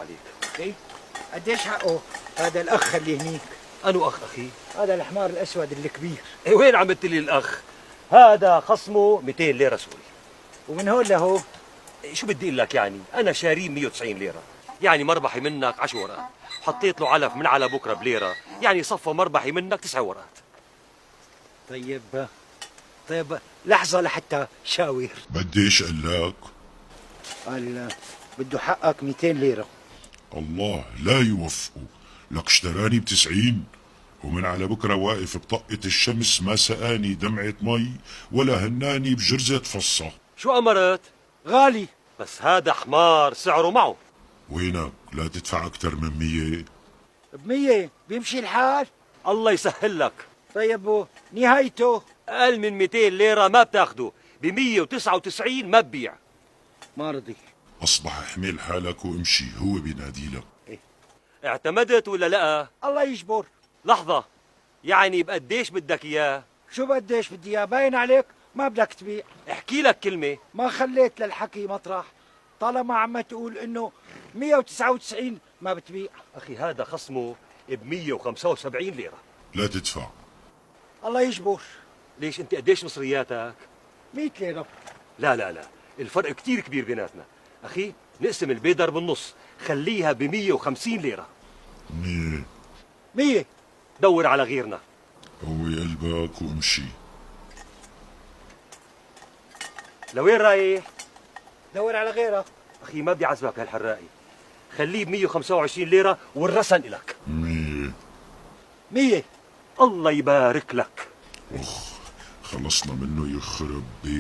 عليك. ايه قديش حقه هذا الاخ اللي هنيك؟ أنو أخ أخي؟ هذا الحمار الاسود الكبير. إيه وين عملت لي الأخ؟ هذا خصمه 200 ليرة سوري. ومن هون لهو إيه شو بدي أقول لك يعني؟ أنا شاريه 190 ليرة، يعني مربحي منك 10 ورقات، حطيت له علف من على بكرة بليرة، يعني صفى مربحي منك 9 ورقات. طيب لحظة لحتى شاور. بديش قال لك؟ قال بده حقك 200 ليرة. الله لا يوفقه، لك اشتراني ب90 ومن على بكرة واقف بطقة الشمس ما سقاني دمعة مي ولا هناني بجرزة فصة. شو أمرت؟ غالي. بس هذا حمار سعره معه. وينك لا تدفع أكتر من 100؟ ب100 بيمشي الحال؟ الله يسهل لك. طيب نهايته؟ أقل من 200 ليرة ما بتاخده، ب 199 ما ببيع. ما رضي. أصبح احمل حالك وامشي، هو بينادي لك. اعتمدت ولا لا؟ الله يجبر. لحظة، يعني بقديش بدك إياه؟ شو بديش بدي اياه؟ باين عليك ما بدك تبيع. احكي لك كلمة. ما خليت للحكي مطرح، طالما عم تقول انه 199 ما بتبيع. أخي هذا خصمه ب 175 ليرة. لا تدفع. الله يجبر. ليش أنت قديش مصرياتك؟ 100 ليرة. لا، الفرق كتير كبير بيناتنا. أخي نقسم البيدر بالنص، خليها ب 150 ليرة. 100. 100. دور على غيرنا. قوي قلبك وامشي. لوين رايح؟ دور على غيرك. أخي ما بدي أعذبك هالحرائي، خليه ب 125 ليرة والرسن إلك. 100. 100. الله يبارك لك. خلصنا منه يخرب بيت.